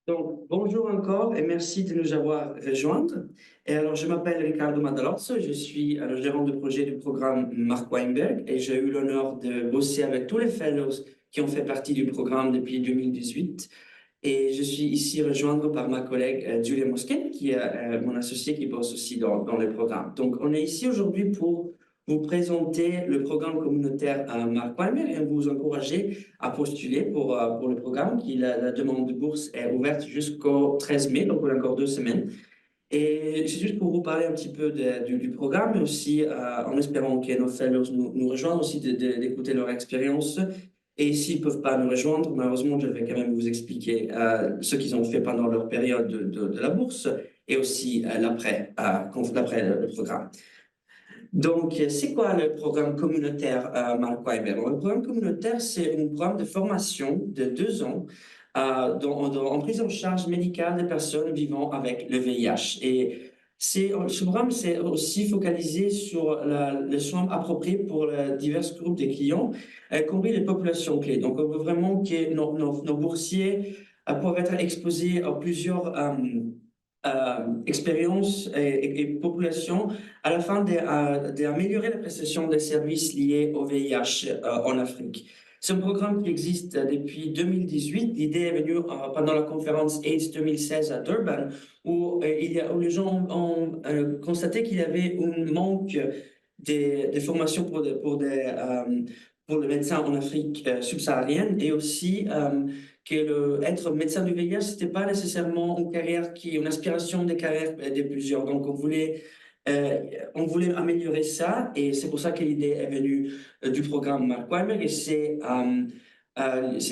Donc, bonjour encore et merci de nous avoir rejoints. Et alors, je m'appelle Ricardo Madalozzo, je suis le gérant de projet du programme Mark Weinberg et j'ai eu l'honneur de bosser avec tous les fellows qui ont fait partie du programme depuis 2018. Et je suis ici rejoindre par ma collègue Julia Mosquet, qui est mon associé qui bosse aussi dans le programme. Donc, on est ici aujourd'hui pour vous présenter le programme communautaire Mark Weimer et vous encourager à postuler pour le programme. La demande de bourse est ouverte jusqu'au 13 mai, donc on a encore 2 semaines. Et c'est juste pour vous parler un petit peu du programme, mais aussi en espérant que nos fellows nous rejoignent aussi d'écouter leur expérience. Et s'ils ne peuvent pas nous rejoindre, malheureusement, je vais quand même vous expliquer ce qu'ils ont fait pendant leur période de la bourse et aussi l'après le programme. Donc, c'est quoi le programme communautaire Mark Weiber? Le programme communautaire, c'est un programme de formation de 2 ans en prise en charge médicale des personnes vivant avec le VIH. Et ce programme, c'est aussi focalisé sur les soins appropriés pour les divers groupes de clients, y compris les populations clés. Donc, on veut vraiment que nos boursiers peuvent être exposés à plusieurs expériences et populations à la fin d'améliorer la prestation des services liés au VIH en Afrique. C'est un programme qui existe depuis 2018. L'idée est venue pendant la conférence AIDS 2016 à Durban, où les gens ont constaté qu'il y avait un manque de formations pour les médecins en Afrique subsaharienne et aussi être médecin du VIH, c'était pas nécessairement une aspiration de carrière de plusieurs. Donc, euh, on voulait améliorer ça et c'est pour ça que l'idée est venue du programme Mark Weimer et c'est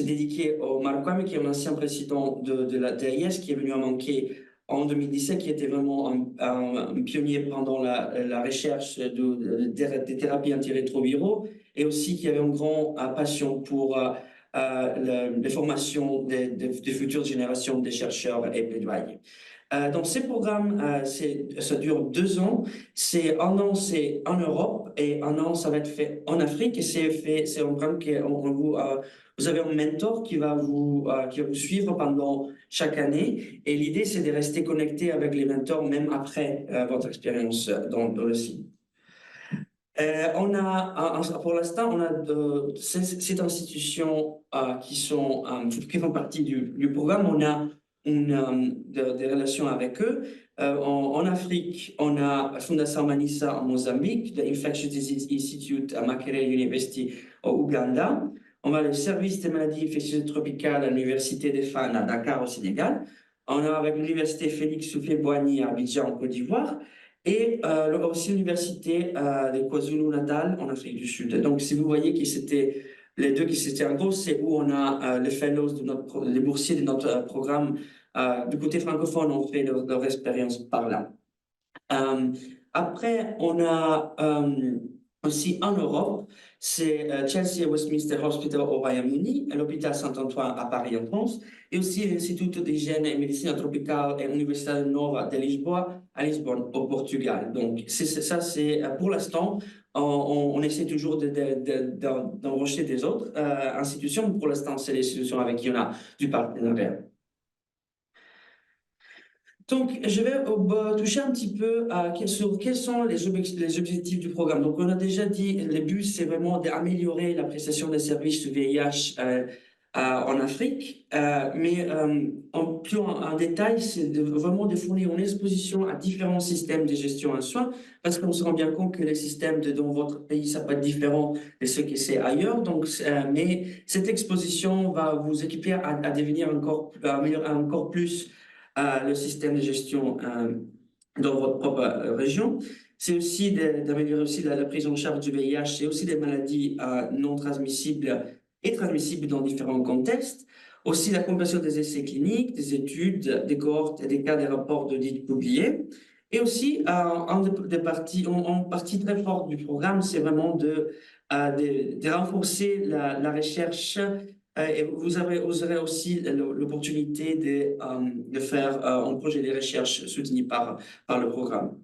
dédié au Mark Weimer qui est un ancien président de la DIS qui est venu à manquer en 2017, qui était vraiment un pionnier pendant la recherche des thérapies antirétroviraux et aussi qui avait une grande passion pour les formations des futures générations de chercheurs et plaidoyers. Donc, ces programmes, ça dure 2 ans. C'est un an, c'est en Europe et un an, ça va être fait en Afrique. Et c'est un programme vous avez un mentor qui va vous suivre pendant chaque année. Et l'idée, c'est de rester connecté avec les mentors même après votre expérience dans le site. Pour l'instant, on a sept institutions qui font partie du programme. On a des relations avec eux. En Afrique, on a Fundação Manissa en Mozambique, the Infectious Disease Institute à Makerere University au Ouganda. On a le service des maladies infectieuses tropicales à l'Université des Fans à Dakar au Sénégal. On a avec l'Université Félix Houphouët-Boigny à Abidjan en Côte d'Ivoire et aussi l'université de KwaZulu-Natal en Afrique du Sud. Donc, si vous voyez que c'était les deux qui s'étaient en gros, c'est où on a les fellows les boursiers de notre programme du côté francophone ont fait leur expérience par là. Euh, Après, on a aussi en Europe, c'est Chelsea Westminster Hospital au Royaume-Uni, l'hôpital Saint-Antoine à Paris en France, et aussi l'Institut d'hygiène et médecine tropicale et Universidade Nova de Lisboa à Lisbonne au Portugal. Donc, ça, c'est pour l'instant, on essaie toujours d'embaucher des autres institutions. Pour l'instant, c'est les institutions avec qui on a du partenariat. Donc, je vais toucher un petit peu sur quels sont les objectifs du programme. Donc, on a déjà dit, le but, c'est vraiment d'améliorer la prestation des services de VIH en Afrique. Mais plus en détail, c'est vraiment de fournir une exposition à différents systèmes de gestion en soins, parce qu'on se rend bien compte que les systèmes dans votre pays, ça peut être différent de ce que c'est ailleurs. Donc, mais cette exposition va vous équiper à devenir à améliorer encore plus le système de gestion dans votre propre région. C'est aussi d'améliorer aussi la prise en charge du VIH et aussi des maladies non transmissibles et transmissibles dans différents contextes. Aussi la compréhension des essais cliniques, des études, des cohortes et des cas des rapports d'audit publiés. Et aussi, en partie très forte du programme, c'est vraiment de renforcer la recherche et vous aurez aussi l'opportunité de faire un projet de recherche soutenu par le programme.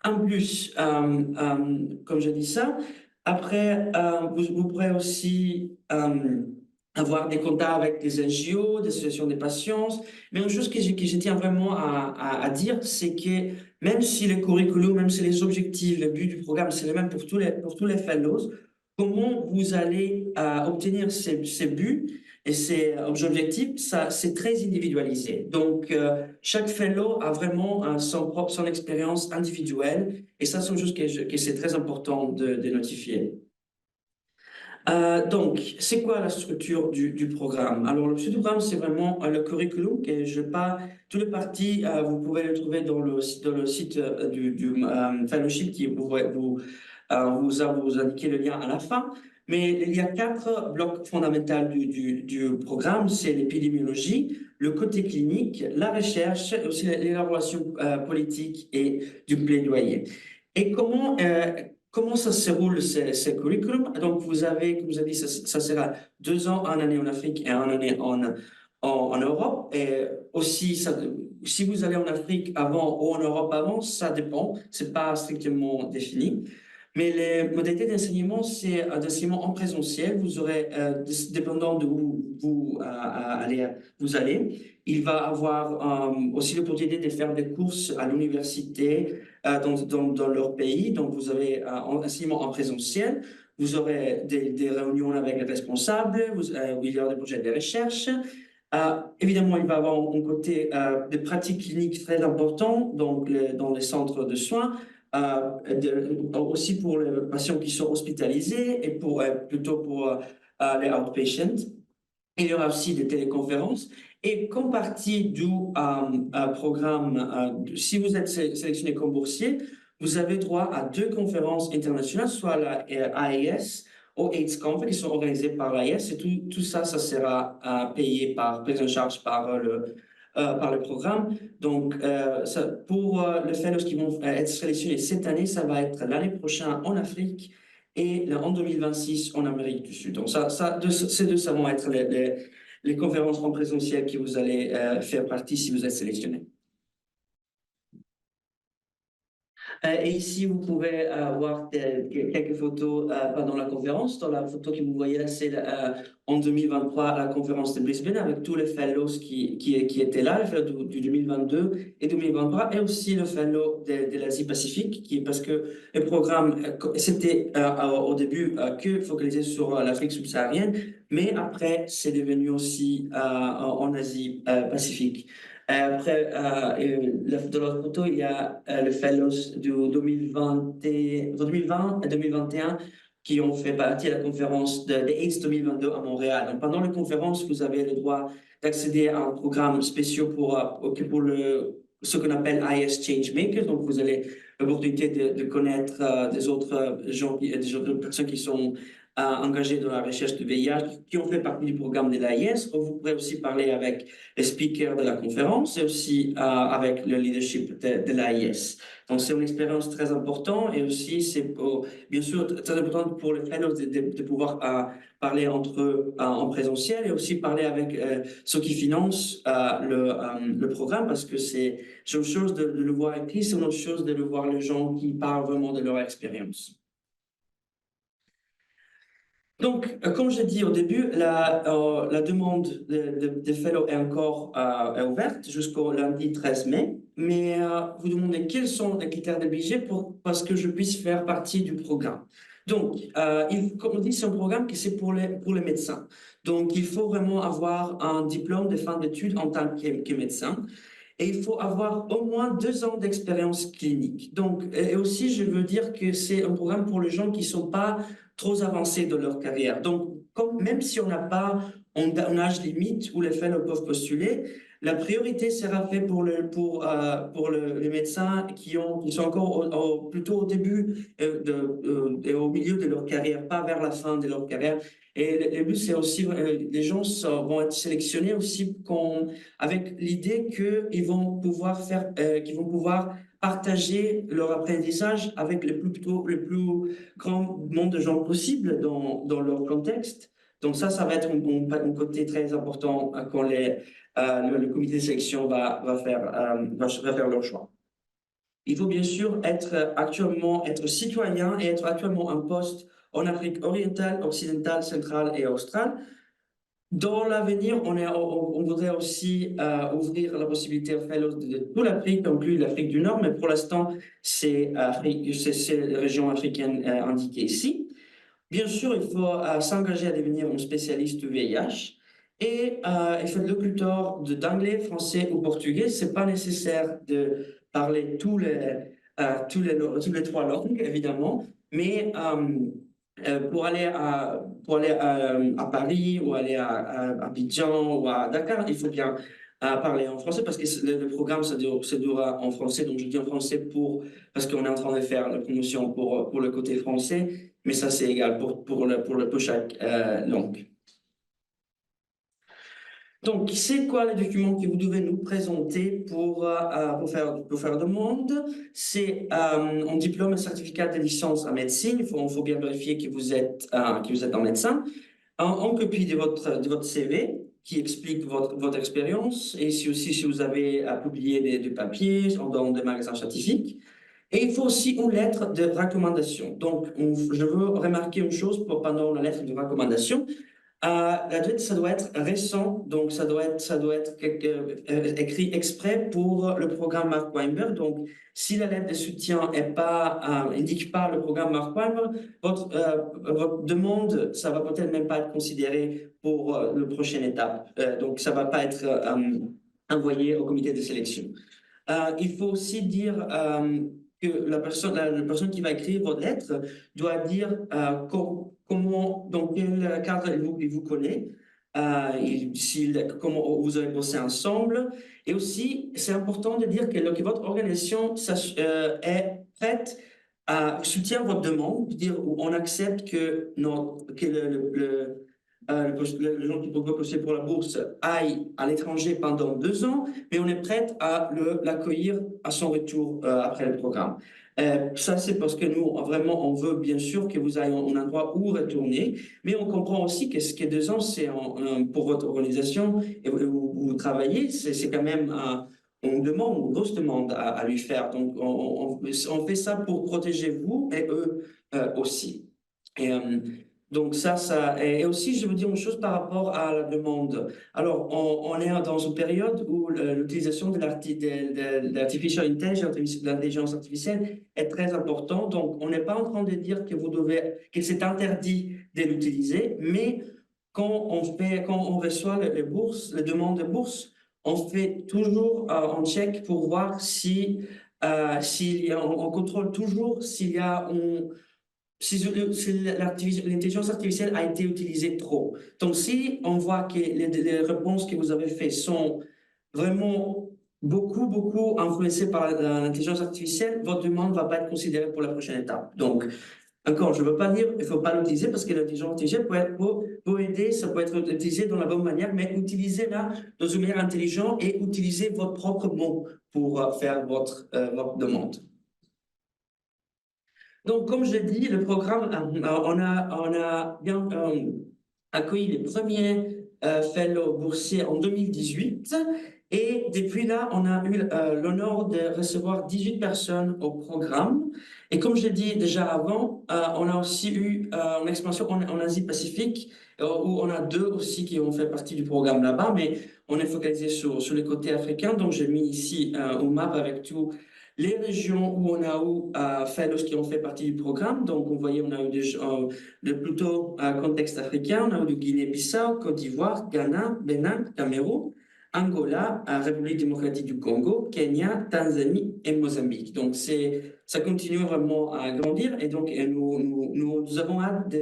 En plus, comme je dis ça, après, vous pourrez aussi avoir des contacts avec des NGO, des associations des patients. Mais une chose que je tiens vraiment à dire, c'est que même si le curriculum, même si les objectifs, le but du programme, c'est le même pour tous les fellows, comment vous allez obtenir ces buts et ces objectifs, ça, c'est très individualisé. Donc, chaque fellow a vraiment son expérience individuelle et ça, c'est une chose que c'est très important de notifier. Donc, c'est quoi la structure du programme? Alors, le structure du programme, c'est vraiment le curriculum que je pas tous les parties, vous pouvez le trouver dans le site du fellowship qui vous indiquer le lien à la fin. Mais il y a quatre blocs fondamentaux du programme, c'est l'épidémiologie, le côté clinique, la recherche, aussi l'élaboration politique et du plaidoyer. Et comment ça se roule, ce curriculum? Donc, vous avez, comme vous avez dit, ça sera 2 ans, une année en Afrique et une année en Europe. Et aussi, si vous allez en Afrique avant ou en Europe avant, ça dépend. C'est pas strictement défini. Mais les modalités d'enseignement, c'est un enseignement en présentiel. Vous aurez, dépendant de où vous allez, il va avoir aussi l'opportunité de faire des courses à l'université dans leur pays. Donc, vous avez un enseignement en présentiel. Vous aurez des réunions avec les responsables, où il y aura des projets de recherche. Évidemment, il va avoir un côté de pratiques cliniques très important donc dans les centres de soins, aussi pour les patients qui sont hospitalisés et plutôt pour les outpatients. Il y aura aussi des téléconférences. Et comme partie du programme, si vous êtes sélectionné comme boursier, vous avez droit à 2 conférences internationales, soit la AIS ou AIDS-Conf, qui sont organisées par l'AIS. Et tout ça, ça sera payé pris en charge par le programme. Donc, pour les fellows qui vont être sélectionnés cette année, ça va être l'année prochaine en Afrique et en 2026 en Amérique du Sud. Donc, ces deux, ça vont être les conférences en présentiel que vous allez faire partie si vous êtes sélectionné. Et ici, vous pouvez voir quelques photos pendant la conférence. Dans la photo que vous voyez là, c'est en 2023 la conférence de Brisbane avec tous les fellows qui étaient là, le fellow du 2022 et 2023, et aussi le fellow de l'Asie-Pacifique, parce que le programme, c'était au début que focalisé sur l'Afrique subsaharienne, mais après, c'est devenu aussi en Asie-Pacifique. Après, de l'autre photo, il y a le Fellows du 2020 et 2021 qui ont fait partie de la conférence de AIDS 2022 à Montréal. Donc, pendant les conférences, vous avez le droit d'accéder à un programme spécial pour ce qu'on appelle IS Changemakers. Donc, vous avez l'opportunité de connaître des autres gens, des autres personnes qui sont engagés dans la recherche du VIH, qui ont fait partie du programme de l'AIS. Vous pourrez aussi parler avec les speakers de la conférence et aussi avec le leadership de l'AIS. Donc, c'est une expérience très importante et aussi, c'est bien sûr très important pour les fellows de pouvoir parler entre eux en présentiel et aussi parler avec ceux qui financent le programme parce que c'est une chose de le voir écrit, c'est une autre chose de le voir les gens qui parlent vraiment de leur expérience. Donc, comme j'ai dit au début, la demande de fellow est encore ouverte jusqu'au lundi 13 mai. Mais vous demandez quels sont les critères de budget parce que je puisse faire partie du programme. Donc, comme on dit, c'est un programme qui c'est pour les médecins. Donc, il faut vraiment avoir un diplôme de fin d'études en tant que médecin. Et il faut avoir au moins 2 ans d'expérience clinique. Donc, et aussi, je veux dire que c'est un programme pour les gens qui ne sont pas trop avancés dans leur carrière. Donc, même si on n'a pas un âge limite où les fellows peuvent postuler, la priorité sera faite pour les médecins qui sont encore plutôt au début et au milieu de leur carrière, pas vers la fin de leur carrière. Et le but, c'est aussi, les gens vont être sélectionnés aussi avec l'idée qu'ils vont pouvoir partager leur apprentissage avec le plus grand nombre de gens possible dans leur contexte. Donc ça va être un côté très important quand le comité de sélection va faire leur choix. Il faut bien sûr être citoyen et être actuellement en poste en Afrique orientale, occidentale, centrale et australe. Dans l'avenir, on voudrait aussi ouvrir la possibilité aux fellows de toute l'Afrique, inclus l'Afrique du Nord, mais pour l'instant, c'est la région africaine indiquée ici. Bien sûr, il faut s'engager à devenir un spécialiste du VIH et il faut être locuteur d'anglais, français ou portugais. C'est pas nécessaire de parler tous les trois langues, évidemment, mais pour aller à Paris ou aller à Abidjan ou à Dakar, il faut bien parler en français parce que le programme ça durera en français. Donc, je dis en français parce qu'on est en train de faire la promotion pour le côté français, mais ça, c'est égal pour chaque langue. Donc, c'est quoi les documents que vous devez nous présenter pour faire demande? C'est un diplôme, un certificat de licence en médecine. Il faut bien vérifier que vous êtes un médecin. En copie de votre CV qui explique votre expérience et si vous avez publié des papiers dans des magasins scientifiques. Et il faut aussi une lettre de recommandation. Donc, je veux remarquer une chose pendant la lettre de recommandation. La date, ça doit être récent, donc ça doit être écrit exprès pour le programme Mark Weinberg. Donc, si la lettre de soutien indique pas le programme Mark Weinberg, votre demande, ça va peut-être même pas être considéré pour la prochaine étape. Donc, ça va pas être envoyé au comité de sélection. Il faut aussi dire que la personne qui va écrire votre lettre doit dire comment, dans quel cadre il vous connaît, comment vous avez bossé ensemble. Et aussi, c'est important de dire que votre organisation est prête à soutenir votre demande, dire on accepte que les gens qui peuvent poster pour la bourse aillent à l'étranger pendant 2 ans, mais on est prêt à l'accueillir à son retour après le programme. Ça, c'est parce que nous, vraiment, on veut bien sûr que vous ayez un endroit où retourner, mais on comprend aussi que ce qui est 2 ans, c'est pour votre organisation et où vous travaillez, c'est quand même une grosse demande à lui faire. Donc, on fait ça pour protéger vous et eux aussi. Et, donc et aussi, je veux dire une chose par rapport à la demande. Alors, on est dans une période où l'utilisation de l'artificial intelligence, de l'intelligence artificielle est très importante. Donc, on n'est pas en train de dire que c'est interdit de l'utiliser, mais quand on reçoit les demandes de bourse, on fait toujours un check pour voir on contrôle toujours s'il y a si l'intelligence artificielle a été utilisée trop. Donc, si on voit que les réponses que vous avez faites sont vraiment beaucoup influencées par l'intelligence artificielle, votre demande ne va pas être considérée pour la prochaine étape. Donc, encore, je ne veux pas dire qu'il ne faut pas l'utiliser parce que l'intelligence artificielle peut aider, ça peut être utilisé dans la bonne manière, mais utilisez-la dans une manière intelligente et utilisez votre propre mot pour faire votre demande. Donc, comme je l'ai dit, le programme, on a bien accueilli les premiers fellows boursiers en 2018 et depuis là, on a eu l'honneur de recevoir 18 personnes au programme. Et comme je l'ai dit déjà avant, on a aussi eu une expansion en Asie-Pacifique où on a 2 aussi qui ont fait partie du programme là-bas, mais on est focalisé sur les côtés africains. Donc, j'ai mis ici une map avec tout les régions où on a eu fellows qui ont fait partie du programme. Donc, vous voyez, on a eu plutôt contexte africain. On a eu du Guinée-Bissau, Côte d'Ivoire, Ghana, Bénin, Cameroun, Angola, République démocratique du Congo, Kenya, Tanzanie et Mozambique. Donc, ça continue vraiment à grandir. Et donc, nous avons hâte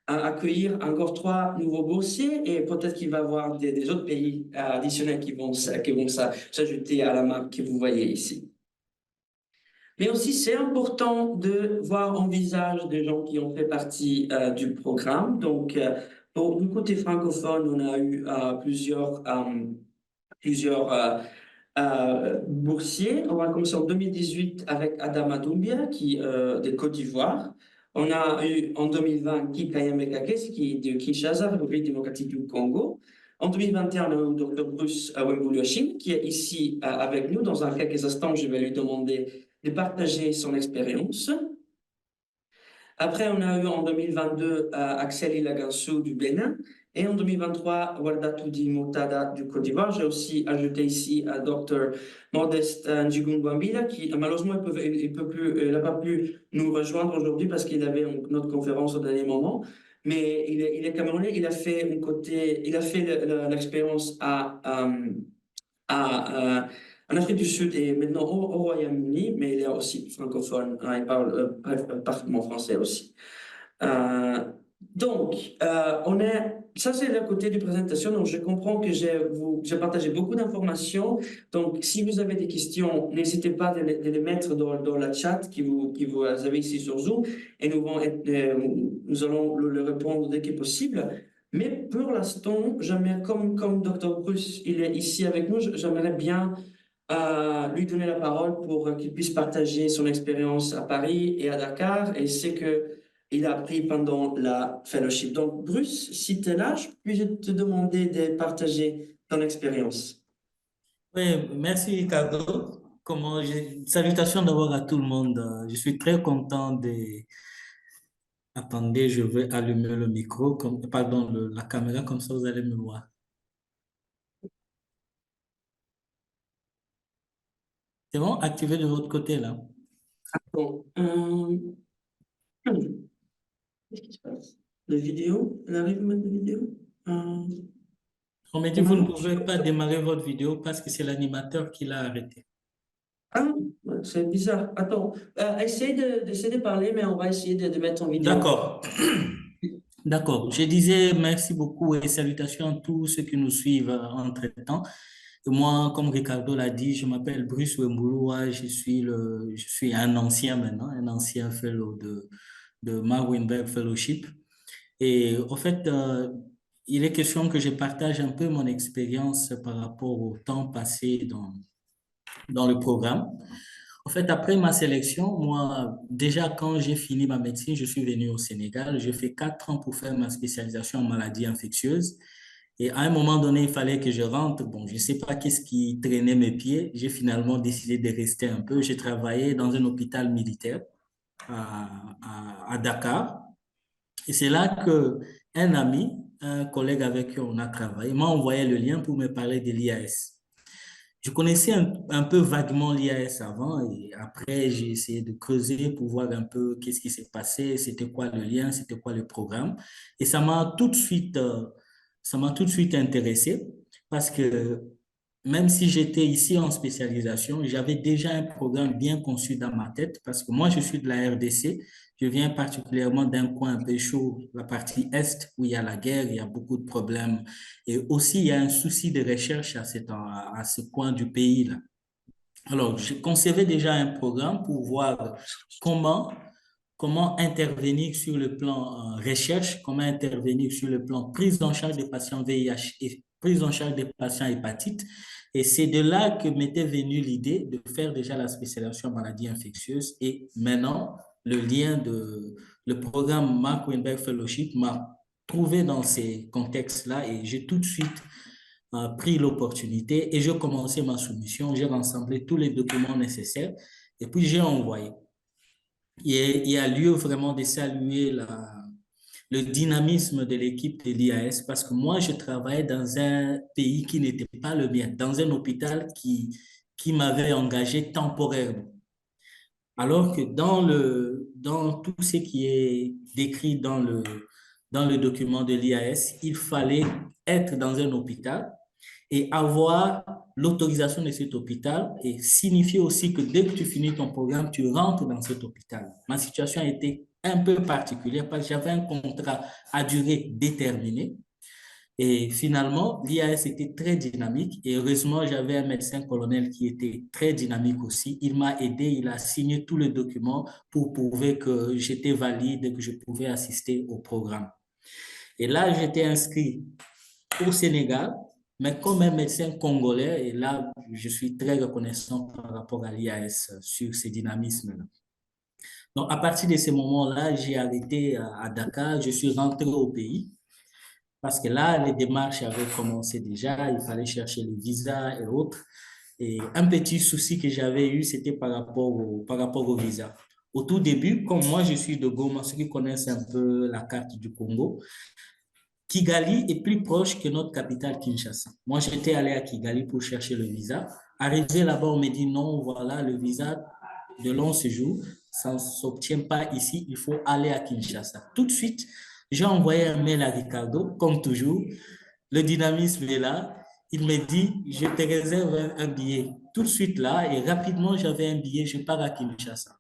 accueillir encore 3 nouveaux boursiers et peut-être qu'il va y avoir des autres pays additionnels qui vont s'ajouter à la map que vous voyez ici. Mais aussi, c'est important de voir un visage des gens qui ont fait partie du programme. Donc, du côté francophone, on a eu plusieurs boursiers. On va commencer en 2018 avec Adama Doumbia, qui de Côte d'Ivoire. On a eu en 2020 Kikayembe Kakes, qui est de Kinshasa, République démocratique du Congo. En 2021, on a eu le Dr Bruce Wemboulioshin, qui est ici avec nous. Dans quelques instants, je vais lui demander de partager son expérience. Après, on a eu en 2022 Axel Ilagansou du Bénin. Et en 2023, Warda Toudi Moutada du Côte d'Ivoire. J'ai aussi ajouté ici Dr. Modeste Njigungwambila, qui malheureusement, il n'a pas pu nous rejoindre aujourd'hui parce qu'il avait notre conférence au dernier moment. Mais il est camerounais, il a fait l'expérience en Afrique du Sud et maintenant au Royaume-Uni, mais il est aussi francophone, hein, il parle parfaitement français aussi. Euh, ça c'est le côté de présentation, donc je comprends que j'ai partagé beaucoup d'informations, donc si vous avez des questions, n'hésitez pas de les mettre dans la chat que vous avez ici sur Zoom, et nous allons le répondre dès que possible. Mais pour l'instant, j'aimerais, comme Dr. Bruce, il est ici avec nous, j'aimerais bien lui donner la parole pour qu'il puisse partager son expérience à Paris et à Dakar et ce qu'il a appris pendant la fellowship. Donc, Bruce, si tu es là, je peux te demander de partager ton expérience. Oui, merci Ricardo. Salutations d'abord à tout le monde. Je suis très content de... Attendez, je vais allumer le micro, pardon, la caméra, comme ça vous allez me voir. C'est bon? Activez de votre côté là. Bon, qu'est-ce qui se passe? La vidéo, elle arrive à mettre la vidéo? On m'a dit, Ça vous ne marche? pouvez pas démarrer votre vidéo parce que c'est l'animateur qui l'a arrêté. Ah, ouais, c'est bizarre. Attends, d'essayer de parler, mais on va essayer de mettre en vidéo. D'accord. D'accord. Je disais merci beaucoup et salutations à tous ceux qui nous suivent entre-temps. Et moi, comme Ricardo l'a dit, je m'appelle Bruce Wembouloua, je suis un ancien maintenant, un ancien fellow de Mark Weinberg Fellowship. Et au fait, il est question que je partage un peu mon expérience par rapport au temps passé dans le programme. En fait, après ma sélection, moi, déjà quand j'ai fini ma médecine, je suis venu au Sénégal. J'ai fait 4 ans pour faire ma spécialisation en maladies infectieuses. Et à un moment donné, il fallait que je rentre. Bon, je ne sais pas qu'est-ce qui traînait mes pieds. J'ai finalement décidé de rester un peu. J'ai travaillé dans un hôpital militaire à Dakar. Et c'est là que un ami, un collègue avec qui on a travaillé, m'a envoyé le lien pour me parler de l'IAS. Je connaissais un peu vaguement l'IAS avant et après j'ai essayé de creuser pour voir un peu qu'est-ce qui s'est passé, c'était quoi le lien, c'était quoi le programme. Et ça m'a tout de suite intéressé parce que même si j'étais ici en spécialisation, j'avais déjà un programme bien conçu dans ma tête parce que moi je suis de la RDC, je viens particulièrement d'un coin un peu chaud, la partie Est où il y a la guerre, il y a beaucoup de problèmes et aussi, il y a un souci de recherche à ce coin du pays-là. Alors, j'ai conservé déjà un programme pour voir comment, comment intervenir sur le plan recherche, comment intervenir sur le plan prise en charge des patients VIH et prise en charge des patients hépatites. Et c'est de là que m'était venue l'idée de faire déjà la spécialisation en maladies infectieuses. Et maintenant, le programme Mark Weinberg Fellowship m'a trouvé dans ces contextes-là et j'ai tout de suite pris l'opportunité et j'ai commencé ma soumission. J'ai rassemblé tous les documents nécessaires et puis j'ai envoyé. Il y a lieu vraiment de saluer le dynamisme de l'équipe de l'IAS parce que moi, je travaillais dans un pays qui n'était pas le mien, dans un hôpital qui m'avait engagé temporairement. Alors que dans tout ce qui est décrit dans le document de l'IAS, il fallait être dans un hôpital et avoir l'autorisation de cet hôpital et signifier aussi que dès que tu finis ton programme, tu rentres dans cet hôpital. Ma situation a été un peu particulière parce que j'avais un contrat à durée déterminée. Et finalement, l'IAS était très dynamique et heureusement, j'avais un médecin colonel qui était très dynamique aussi. Il m'a aidé, il a signé tous les documents pour prouver que j'étais valide et que je pouvais assister au programme. Et là, j'étais inscrit au Sénégal, mais comme un médecin congolais, et là, je suis très reconnaissant par rapport à l'IAS sur ces dynamismes-là. Donc, à partir de ce moment-là, j'ai arrêté à Dakar, je suis rentré au pays. Parce que là, les démarches avaient commencé déjà, il fallait chercher les visas et autres. Et un petit souci que j'avais eu, c'était par rapport au visa. Au tout début, comme moi je suis de Goma, ceux qui connaissent un peu la carte du Congo, Kigali est plus proche que notre capitale Kinshasa. Moi, j'étais allé à Kigali pour chercher le visa. Arrivé là-bas, on me dit non, voilà, le visa de long séjour, ça ne s'obtient pas ici, il faut aller à Kinshasa. Tout de suite, j'ai envoyé un mail à Ricardo, comme toujours. Le dynamisme est là. Il me dit, je te réserve un billet. Tout de suite là, et rapidement, j'avais un billet, je pars à Kinshasa.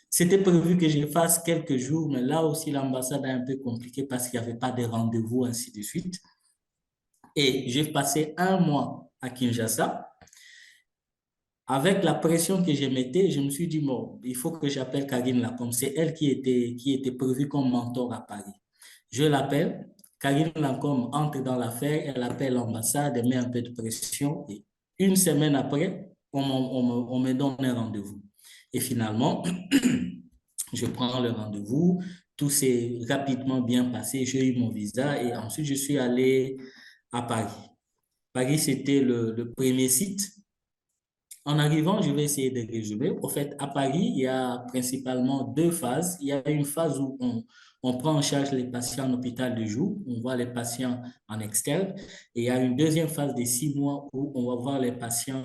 C'était prévu que je fasse quelques jours, mais là aussi, l'ambassade est un peu compliquée parce qu'il n'y avait pas de rendez-vous, ainsi de suite. Et j'ai passé un mois à Kinshasa. Avec la pression que je mettais, je me suis dit, bon, il faut que j'appelle Karine Lacombe. C'est elle qui était prévue comme mentor à Paris. Je l'appelle. Karine Lacombe entre dans l'affaire. Elle appelle l'ambassade, elle met un peu de pression. Et une semaine après, on me donne un rendez-vous. Et finalement, je prends le rendez-vous. Tout s'est rapidement bien passé. J'ai eu mon visa et ensuite, je suis allé à Paris. Paris, c'était le premier site. En arrivant, je vais essayer de résumer. Au fait, à Paris, il y a principalement deux phases. Il y a une phase où on prend en charge les patients en hôpital de jour, on voit les patients en externe, et il y a une deuxième phase de 6 mois où on va voir les patients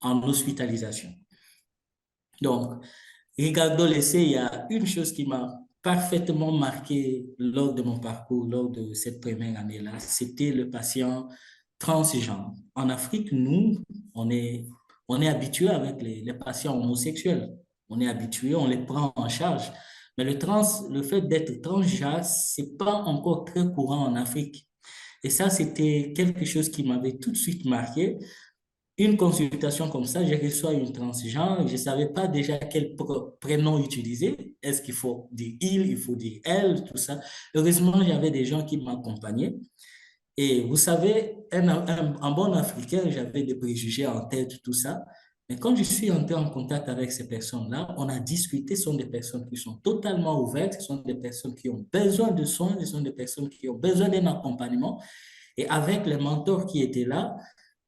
en hospitalisation. Donc, Ricardo Lessé, il y a une chose qui m'a parfaitement marqué lors de mon parcours, lors de cette première année-là, c'était le patient transgenre. En Afrique, nous, on est, on est habitué avec les patients homosexuels. On est habitué, on les prend en charge. Mais le fait d'être transgenre, c'est pas encore très courant en Afrique. Et ça, c'était quelque chose qui m'avait tout de suite marqué. Une consultation comme ça, je reçois une transgenre, je ne savais pas déjà quel prénom utiliser. Est-ce qu'il faut dire il faut dire elle, tout ça. Heureusement, j'avais des gens qui m'accompagnaient. Et vous savez, un bon Africain, j'avais des préjugés en tête, tout ça. Mais quand je suis entré en contact avec ces personnes-là, on a discuté, ce sont des personnes qui sont totalement ouvertes, ce sont des personnes qui ont besoin de soins, ce sont des personnes qui ont besoin d'un accompagnement. Et avec les mentors qui étaient là,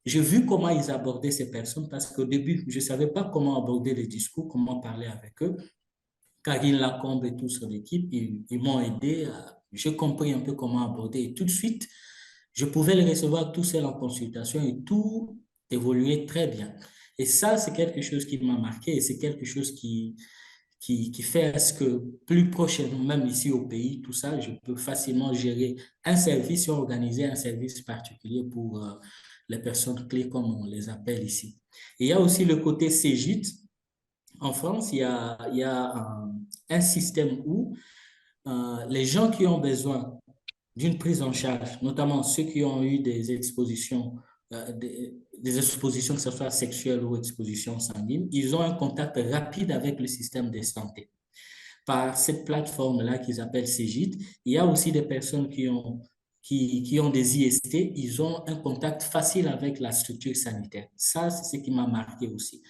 j'ai vu comment ils abordaient ces personnes parce qu'au début, je ne savais pas comment aborder les discours, comment parler avec eux. Karine Lacombe et toute son équipe, ils m'ont aidé. J'ai compris un peu comment aborder. Et tout de suite, je pouvais les recevoir tout seul en consultation et tout évoluait très bien. Et ça, c'est quelque chose qui m'a marqué et c'est quelque chose qui fait à ce que plus prochainement, même ici au pays, tout ça, je peux facilement gérer un service et organiser un service particulier pour les personnes clés, comme on les appelle ici. Et il y a aussi le côté CEGIT. En France, il y a un système où les gens qui ont besoin d'une prise en charge, notamment ceux qui ont eu des expositions, des expositions, que ce soit sexuelles ou expositions sanguines, ils ont un contact rapide avec le système de santé. Par cette plateforme-là qu'ils appellent Cégit, il y a aussi des personnes qui ont des IST, ils ont un contact facile avec la structure sanitaire. Ça, c'est ce qui m'a marqué aussi.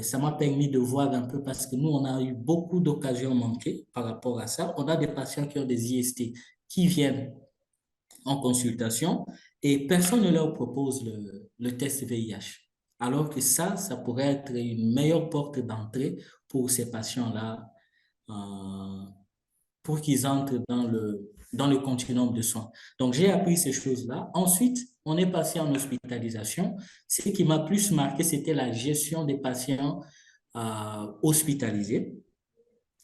Ça m'a permis de voir un peu parce que nous, on a eu beaucoup d'occasions manquées par rapport à ça. On a des patients qui ont des IST qui viennent en consultation et personne ne leur propose le test VIH. Alors que ça pourrait être une meilleure porte d'entrée pour ces patients-là, euh, pour qu'ils entrent dans le continuum de soins. Donc, j'ai appris ces choses-là. Ensuite, on est passé en hospitalisation. Ce qui m'a plus marqué, c'était la gestion des patients hospitalisés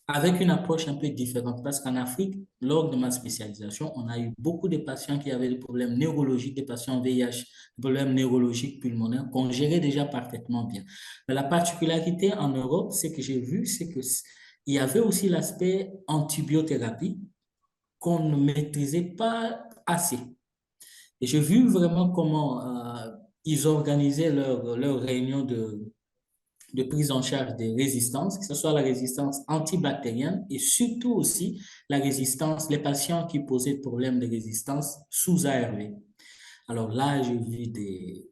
avec une approche un peu différente parce qu'en Afrique, lors de ma spécialisation, on a eu beaucoup de patients qui avaient des problèmes neurologiques, des patients VIH, des problèmes neurologiques pulmonaires qu'on gérait déjà parfaitement bien. Mais la particularité en Europe, c'est que j'ai vu, c'est que il y avait aussi l'aspect antibiothérapie qu'on ne maîtrisait pas assez. Et j'ai vu vraiment comment ils organisaient leur réunion de prise en charge des résistances, que ce soit la résistance antibactérienne et surtout aussi la résistance, les patients qui posaient des problèmes de résistance sous ARV. Alors là, j'ai vu des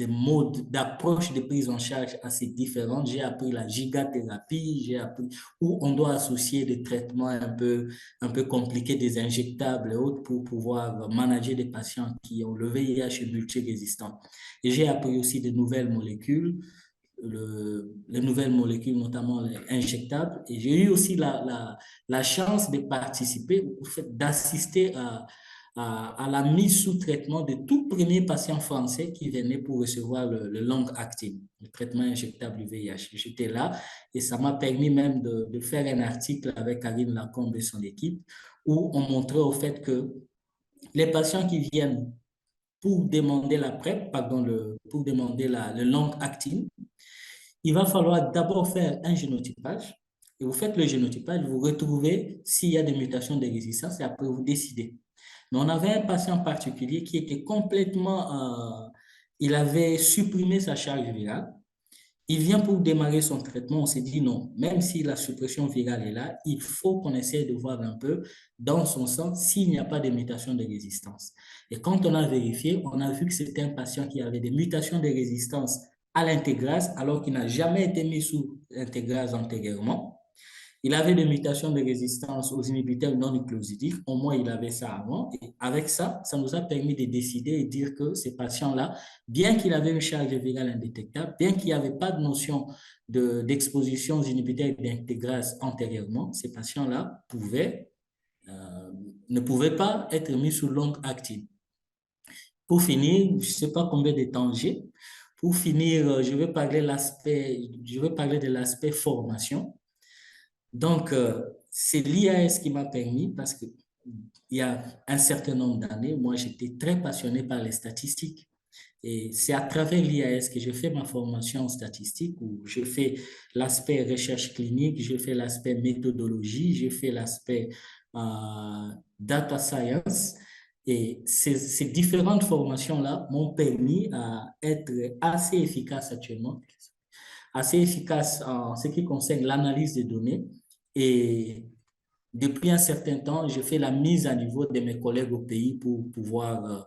modes d'approche de prise en charge assez différentes. J'ai appris la gigathérapie, j'ai appris où on doit associer des traitements un peu compliqués, des injectables et autres pour pouvoir manager des patients qui ont le VIH multirésistant. Et j'ai appris aussi de nouvelles molécules les nouvelles molécules, notamment les injectables. Et j'ai eu aussi la chance de participer, au fait d'assister à la mise sous traitement de tout premier patient français qui venait pour recevoir le long-acting, le traitement injectable du VIH. J'étais là et ça m'a permis même de faire un article avec Karine Lacombe et son équipe où on montrait au fait que les patients qui viennent pour demander la PrEP, pardon, pour demander le long-acting, il va falloir d'abord faire un génotypage. Et vous faites le génotypage, vous retrouvez s'il y a des mutations de résistance et après vous décidez. Mais on avait un patient particulier qui était complètement, il avait supprimé sa charge virale. Il vient pour démarrer son traitement, on s'est dit non, même si la suppression virale est là, il faut qu'on essaie de voir un peu dans son sang s'il n'y a pas de mutations de résistance. Et quand on a vérifié, on a vu que c'était un patient qui avait des mutations de résistance à l'intégrase alors qu'il n'a jamais été mis sous intégrase antérieurement. Il avait des mutations de résistance aux inhibiteurs non nucléosidiques. Au moins, il avait ça avant. Et avec ça, ça nous a permis de décider et dire que ces patients-là, bien qu'il avait une charge virale indétectable, bien qu'il n'y avait pas de notion d'exposition aux inhibiteurs d'intégrase antérieurement, ces patients-là ne pouvaient pas être mis sous longue active. Pour finir, je ne sais pas combien de temps j'ai. Pour finir, je vais parler de l'aspect formation. Donc, c'est l'IAS qui m'a permis, parce que il y a un certain nombre d'années, moi, j'étais très passionné par les statistiques. Et c'est à travers l'IAS que j'ai fait ma formation en statistique, où je fais l'aspect recherche clinique, je fais l'aspect méthodologie, je fais l'aspect data science. Et ces différentes formations-là m'ont permis à être assez efficace actuellement, assez efficace en ce qui concerne l'analyse des données. Et depuis un certain temps, je fais la mise à niveau de mes collègues au pays pour pouvoir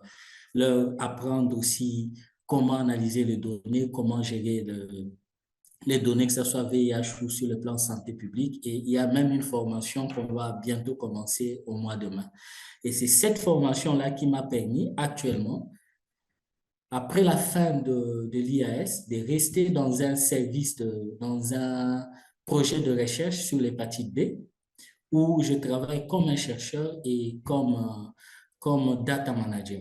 leur apprendre aussi comment analyser les données, comment gérer les données, que ce soit VIH ou sur le plan santé publique. Et il y a même une formation qu'on va bientôt commencer au mois de mai. Et c'est cette formation-là qui m'a permis actuellement, après la fin de l'IAS, de rester dans un service, dans un projet de recherche sur l'hépatite B, où je travaille comme un chercheur et comme data manager.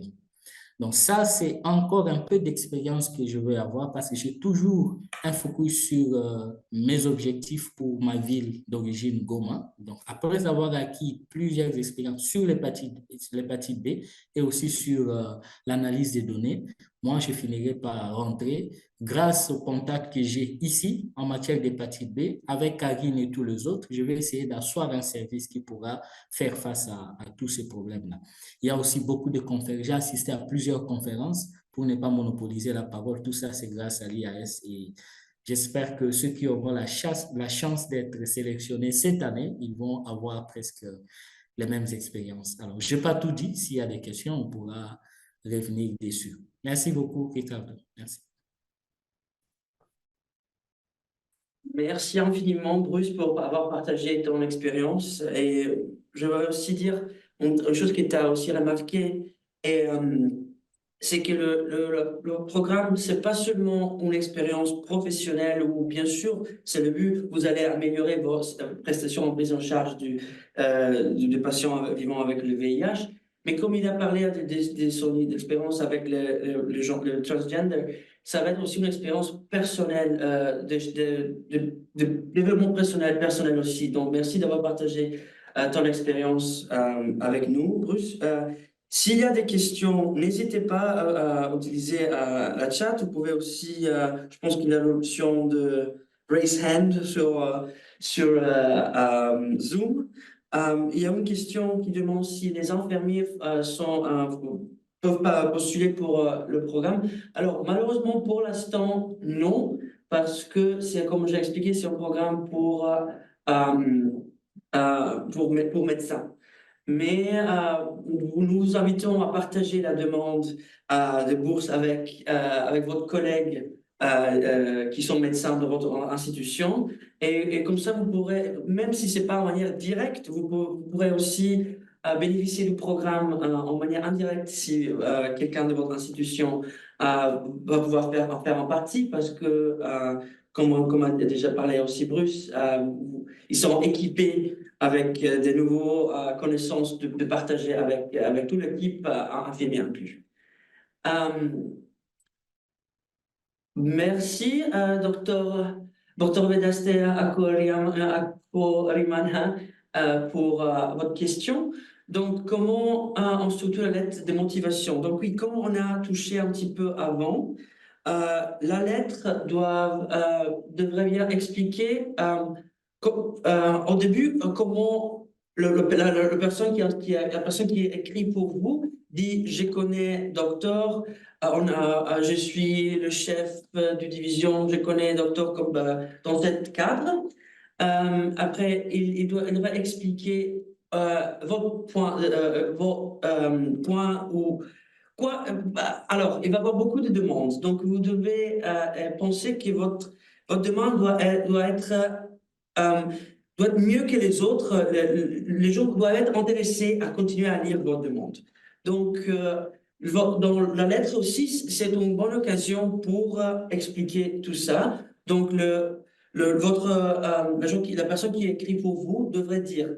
Donc ça, c'est encore un peu d'expérience que je veux avoir parce que j'ai toujours un focus sur mes objectifs pour ma ville d'origine, Goma. Donc après avoir acquis plusieurs expériences sur l'hépatite B et aussi sur l'analyse des données, moi, je finirai par rentrer grâce au contact que j'ai ici en matière d'hépatite B avec Karine et tous les autres. Je vais essayer d'asseoir un service qui pourra faire face à tous ces problèmes-là. Il y a aussi beaucoup de conférences. J'ai assisté à plusieurs conférences pour ne pas monopoliser la parole. Tout ça, c'est grâce à l'IAS et j'espère que ceux qui auront la chance d'être sélectionnés cette année, ils vont avoir presque les mêmes expériences. Alors, je n'ai pas tout dit. S'il y a des questions, on pourra revenir dessus. Merci beaucoup, Ricardo. Merci. Merci infiniment, Bruce, pour avoir partagé ton expérience. Et je veux aussi dire une chose qui t'a aussi remarqué, et, c'est que le programme, c'est pas seulement une expérience professionnelle où, bien sûr, c'est le but, vous allez améliorer vos prestations en prise en charge du patient vivant avec le VIH. Mais comme il a parlé de son expérience avec le transgender, ça va être aussi une expérience personnelle, de développement personnel aussi. Donc, merci d'avoir partagé ton expérience avec nous, Bruce. S'il y a des questions, n'hésitez pas à utiliser la chat. Vous pouvez aussi, je pense qu'il y a l'option de raise hand sur Zoom. Il y a une question qui demande si les infirmiers peuvent pas postuler pour le programme. Alors, malheureusement, pour l'instant, non, parce que c'est, comme j'ai expliqué, c'est un programme pour médecins. Mais nous vous invitons à partager la demande de bourse avec votre collègue qui sont médecins de votre institution. Et comme ça, vous pourrez, même si ce n'est pas en manière directe, vous pourrez aussi bénéficier du programme en manière indirecte si quelqu'un de votre institution va pouvoir en faire en partie parce que comme a déjà parlé aussi Bruce, ils sont équipés avec des nouveaux connaissances de partager avec toute l'équipe infirmière inclus. Merci, Dr. Vedaste Akorimana, pour votre question. Donc, comment on structure la lettre de motivation? Donc, oui, comme on a touché un petit peu avant, la lettre devrait bien expliquer au début comment la personne la personne qui écrit pour vous dit: je connais docteur, je suis le chef de division, je connais docteur comme dans cet cadre. Après, il devrait expliquer vos points ou quoi. Alors, il va y avoir beaucoup de demandes. Donc, vous devez penser que votre demande euh, doit être mieux que les autres. Les gens doivent être intéressés à continuer à lire votre demande. Donc, dans la lettre aussi, c'est une bonne occasion pour expliquer tout ça. Donc, la personne qui écrit pour vous devrait dire: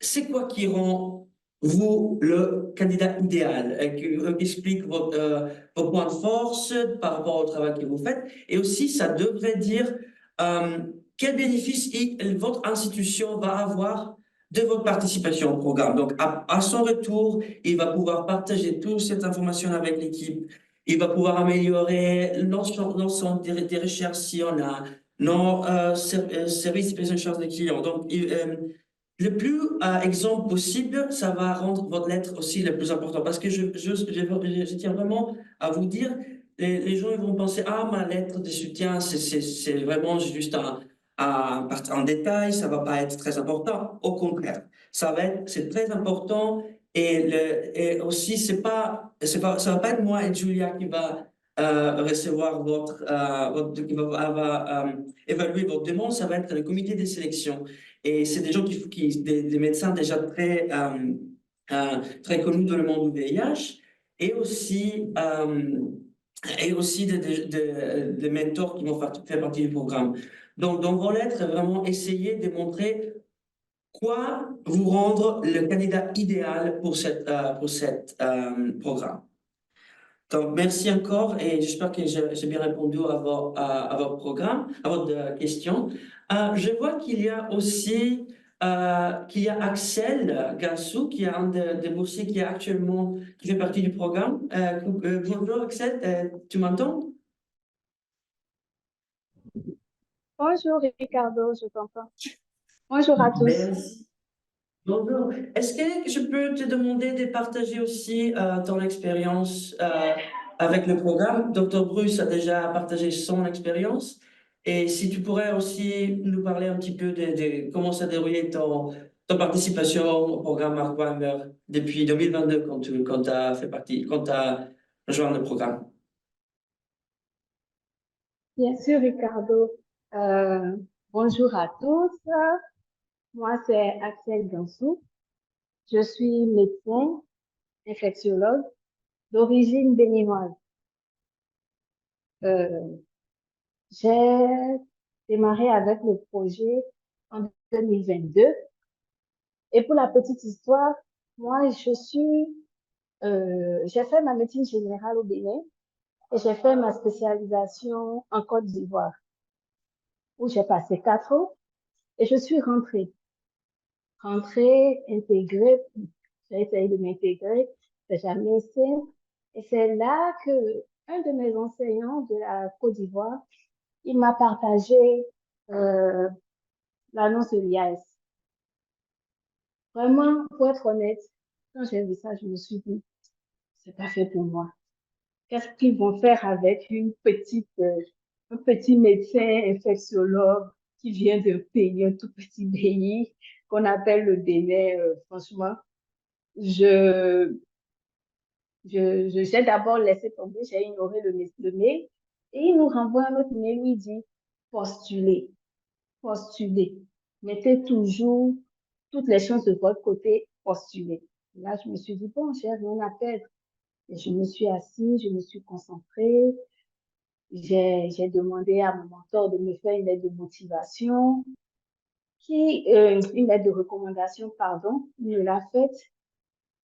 c'est quoi qui rend vous le candidat idéal, qui explique vos points de force par rapport au travail que vous faites. Et aussi, ça devrait dire euh, quel bénéfice votre institution va avoir de votre participation au programme. Donc, à son retour, il va pouvoir partager toute cette information avec l'équipe. Il va pouvoir améliorer l'ensemble des recherches si on a nos services de prise en charge des clients. Donc, le plus exemple possible, ça va rendre votre lettre aussi le plus important. Parce que je tiens vraiment à vous dire, les gens ils vont penser: ah, ma lettre de soutien, c'est vraiment juste un détail, ça va pas être très important. Au contraire, c'est très important. Et aussi, ça va pas être moi et Julia qui va recevoir qui va évaluer votre demande, ça va être le comité de sélection. Et c'est des gens des médecins déjà très connus dans le monde du VIH, et aussi des mentors qui vont faire partie du programme. Donc, dans vos lettres, vraiment essayer de montrer quoi vous rendre le candidat idéal pour cette programme. Donc, merci encore et j'espère que j'ai bien répondu à votre programme, à votre question. Je vois qu'il y a aussi qu'il y a Axel Gassou, qui est un des boursiers qui fait partie du programme. Bonjour Axel, tu m'entends? Bonjour Ricardo, je t'entends. Bonjour à tous. Merci. Bonjour. Est-ce que je peux te demander de partager aussi ton expérience avec le programme? Dr. Bruce a déjà partagé son expérience. Et si tu pourrais aussi nous parler un petit peu de comment ça déroulé ton participation au programme Mark Weinberg depuis 2022 quand tu as quand tu as rejoint le programme. Bien sûr, Ricardo. Bonjour à tous. Moi, c'est Axel Gansou. Je suis médecin, infectiologue d'origine béninoise. J'ai démarré avec le projet en 2022. Et pour la petite histoire, moi, j'ai fait ma médecine générale au Bénin et j'ai fait ma spécialisation en Côte d'Ivoire, où j'ai passé 4 ans et je suis rentrée, intégrée. J'ai essayé de m'intégrer, c'est jamais simple. Et c'est là que un de mes enseignants de la Côte d'Ivoire, il m'a partagé euh, l'annonce de l'IAS. Vraiment, pour être honnête, quand j'ai vu ça, je me suis dit, c'est pas fait pour moi. Qu'est-ce qu'ils vont faire avec un petit médecin infectiologue qui vient d'un pays, un tout petit pays qu'on appelle le Bénin, franchement, j'ai d'abord laissé tomber, j'ai ignoré le mail et il nous renvoie un autre mail où il dit postulez, postulez. Mettez toujours toutes les chances de votre côté, postulez. Là, je me suis dit, bon, j'ai rien à perdre. Et je me suis assise, je me suis concentrée. j'ai demandé à mon mentor de me faire une lettre de motivation, une lettre de recommandation, pardon. Il me l'a faite.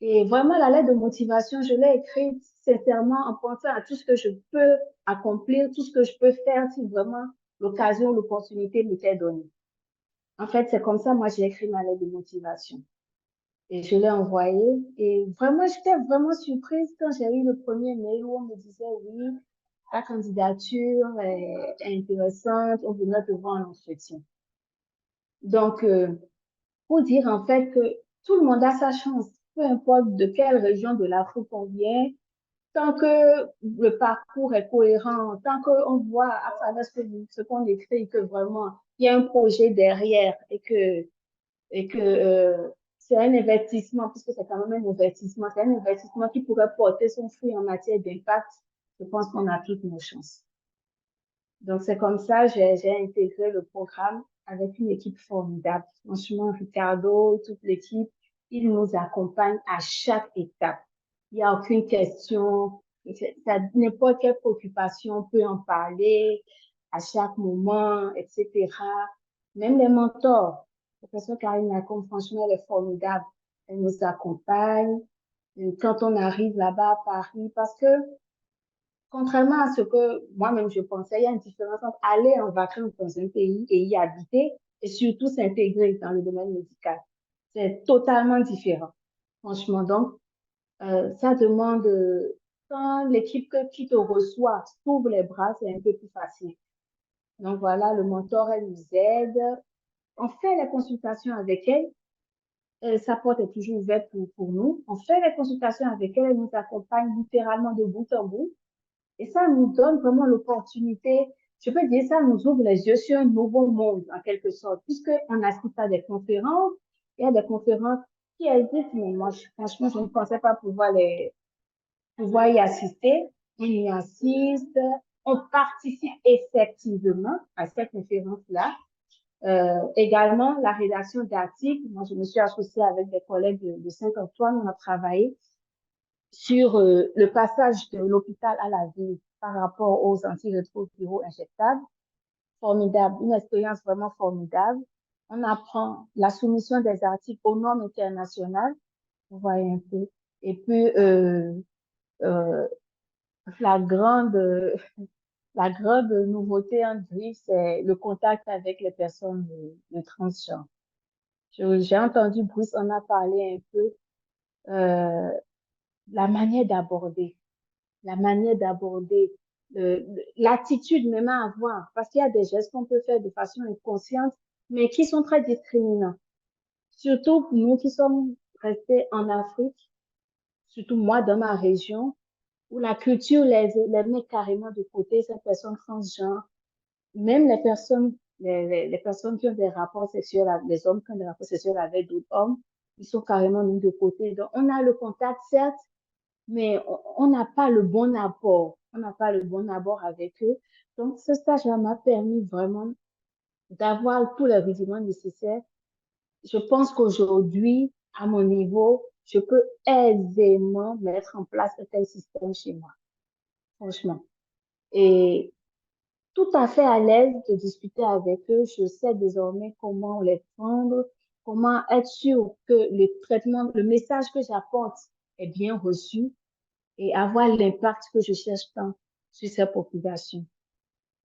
Et vraiment, la lettre de motivation, je l'ai écrite sincèrement en pensant à tout ce que je peux accomplir, tout ce que je peux faire si vraiment l'occasion, l'opportunité m'était donnée. En fait, c'est comme ça, moi, j'ai écrit ma lettre de motivation. Et je l'ai envoyée. Et vraiment, j'étais vraiment surprise quand j'ai eu le premier mail où on me disait, oui, ta candidature est intéressante, on voudrait te voir en entretien. Donc, pour dire en fait que tout le monde a sa chance, peu importe de quelle région de l'Afrique on vient, tant que le parcours est cohérent, tant qu'on voit à travers ce qu'on écrit que vraiment il y a un projet derrière et que c'est un investissement, puisque c'est quand même un investissement, c'est un investissement qui pourrait porter son fruit en matière d'impact, je pense qu'on a toutes nos chances. Donc, c'est comme ça, j'ai intégré le programme avec une équipe formidable. Franchement, Ricardo, toute l'équipe, ils nous accompagnent à chaque étape. Il n'y a aucune question, n'importe quelle préoccupation, on peut en parler à chaque moment, etc. Même les mentors, la professeur Karine Lacombe, franchement, elle est formidable. Elle nous accompagne. Et quand on arrive là-bas à Paris, parce que contrairement à ce que moi-même je pensais, il y a une différence entre aller en vacances dans un pays et y habiter et surtout s'intégrer dans le domaine médical. C'est totalement différent, franchement. Donc, ça demande, quand l'équipe qui te reçoit t'ouvre les bras, c'est un peu plus facile. Donc voilà, le mentor, elle nous aide. On fait les consultations avec elle. Sa porte est toujours ouverte pour nous. On fait les consultations avec elle. Elle nous accompagne littéralement de bout en bout. Et ça nous donne vraiment l'opportunité, je peux dire, ça nous ouvre les yeux sur un nouveau monde, en quelque sorte, puisqu'on assiste à des conférences, il y a des conférences qui existent, mais moi, franchement, je ne pensais pas pouvoir y assister. On y assiste, on participe effectivement à cette conférence-là. Également, la rédaction d'articles. Moi, je me suis associée avec des collègues de Saint-Antoine, on a travaillé sur le passage de l'hôpital à la ville par rapport aux antirétroviraux injectables. Formidable, une expérience vraiment formidable. On apprend la soumission des articles aux normes internationales, vous voyez un peu. Et puis, euh, la grande, la grande nouveauté en griffe, c'est le contact avec les personnes de transgenre. J'ai entendu Bruce en a parlé un peu, euh, la manière d'aborder l'attitude même à avoir, parce qu'il y a des gestes qu'on peut faire de façon inconsciente, mais qui sont très discriminants. Surtout pour nous qui sommes restés en Afrique, surtout moi dans ma région, où la culture les met carrément de côté, ces personnes transgenres, même les personnes qui ont des rapports sexuels, les hommes qui ont des rapports sexuels avec d'autres hommes, ils sont carrément mis de côté. Donc, on a le contact, certes, mais on n'a pas le bon apport. On n'a pas le bon apport avec eux. Donc, ce stage-là m'a permis vraiment d'avoir tous les rudiments nécessaires. Je pense qu'aujourd'hui, à mon niveau, je peux aisément mettre en place un tel système chez moi, franchement. Et tout à fait à l'aise de discuter avec eux. Je sais désormais comment les prendre, comment être sûr que le traitement, le message que j'apporte est bien reçu et avoir l'impact que je cherche tant sur ces populations.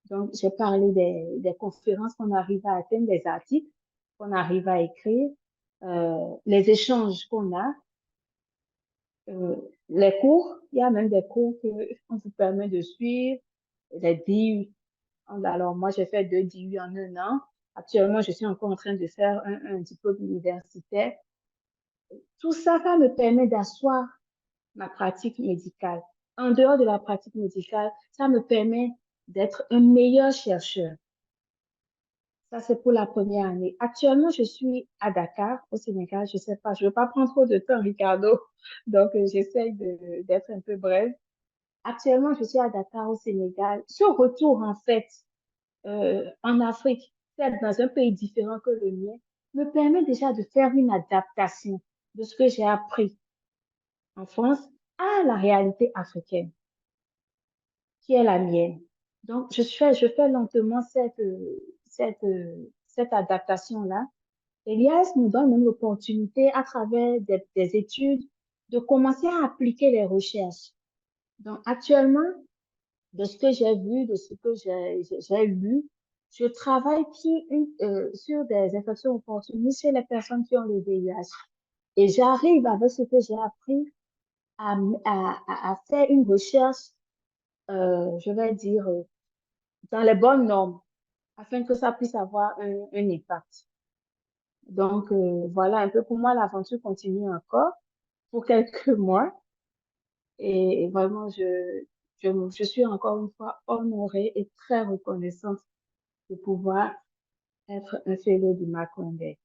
Donc, j'ai parlé des conférences qu'on arrive à atteindre, des articles qu'on arrive à écrire, les échanges qu'on a, les cours. Il y a même des cours qu'on vous permet de suivre, les DU. Alors, moi, j'ai fait 2 DU en un an. Actuellement, je suis encore en train de faire un diplôme universitaire. Tout ça, ça me permet d'asseoir ma pratique médicale. En dehors de la pratique médicale, ça me permet d'être un meilleur chercheur. Ça, c'est pour la première année. Actuellement, je suis à Dakar, au Sénégal. Je sais pas, je veux pas prendre trop de temps, Ricardo. Donc, j'essaye d'être un peu brève. Actuellement, je suis à Dakar, au Sénégal. Ce retour, en fait, en Afrique, c'est dans un pays différent que le mien, me permet déjà de faire une adaptation de ce que j'ai appris en France à la réalité africaine, qui est la mienne. Donc, je fais lentement cette adaptation-là. Et l'IAS nous donne une opportunité à travers des études de commencer à appliquer les recherches. Donc, actuellement, de ce que j'ai vu, de ce que j'ai lu, je travaille sur des infections opportunistes chez les personnes qui ont le VIH. Et j'arrive avec ce que j'ai appris à faire une recherche, je vais dire, dans les bonnes normes, afin que ça puisse avoir un impact. Donc, voilà un peu pour moi, l'aventure continue encore pour quelques mois. Et vraiment, je suis encore une fois honorée et très reconnaissante de pouvoir être un fellow du Macondé.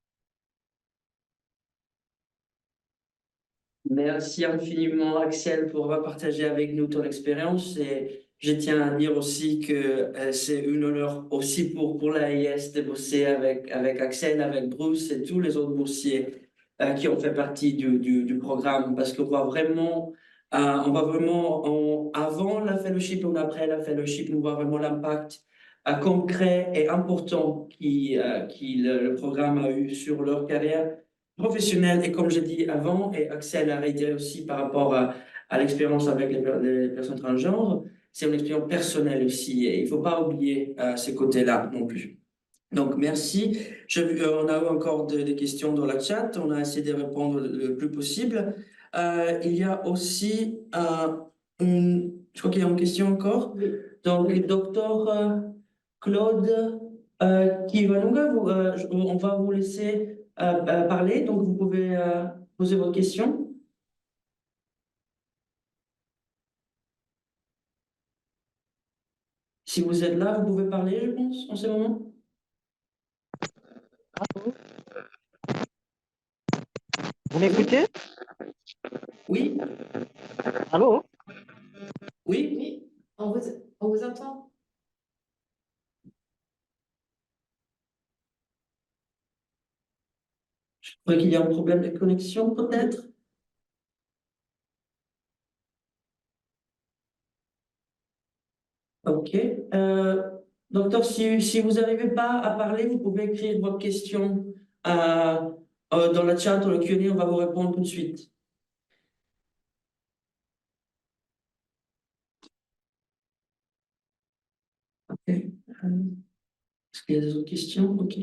Merci infiniment, Axel, pour avoir partagé avec nous ton expérience. Et je tiens à dire aussi que c'est un honneur aussi pour l'AIS de bosser avec Axel, avec Bruce et tous les autres boursiers qui ont fait partie du programme. Parce qu'on voit vraiment, avant la fellowship et après la fellowship, on voit vraiment l'impact concret et important le programme a eu sur leur carrière professionnel et comme j'ai dit avant, et Axel a réitéré aussi par rapport à l'expérience avec les personnes transgenres, c'est une expérience personnelle aussi et il ne faut pas oublier ces côtés-là non plus. Donc, merci. On a eu encore des questions dans la chat, on a essayé de répondre le plus possible. Il y a aussi je crois qu'il y a une question encore. Donc, le docteur Claude Kiwanuga, on va vous laisser parler, donc vous pouvez poser vos questions. Si vous êtes là, vous pouvez parler, je pense, en ce moment. Vous m'écoutez? Oui, Allô? oui. Oui, on vous entend. Je crois qu'il y a un problème de connexion, peut-être. OK. Docteur, si vous n'arrivez pas à parler, vous pouvez écrire votre question euh, dans la chat ou le Q&A, on va vous répondre tout de suite. OK. Est-ce qu'il y a des autres questions? OK.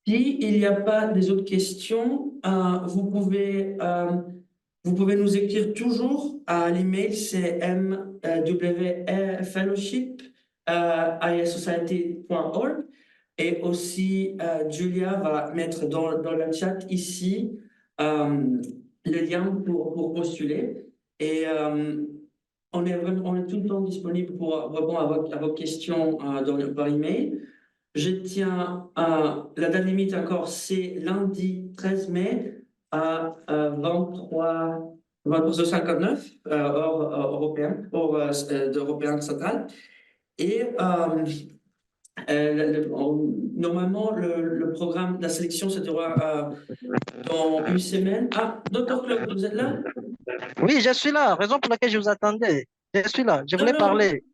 S'il n'y a pas des autres questions, vous pouvez nous écrire toujours à l'email, c'est mwfellowship@isociety.org. Et aussi, Julia va mettre dans le chat ici le lien pour postuler. Et on est tout le temps disponible pour répondre à vos questions par email. Je tiens à la date limite encore, c'est lundi 13 mai à 23h59, heure d'Européen central. Et normalement, le programme, la sélection se déroulera dans une semaine. Ah, docteur Claude, vous êtes là? Oui, je suis là. Raison pour laquelle je vous attendais. Je suis là. Je Non, voulais non. parler.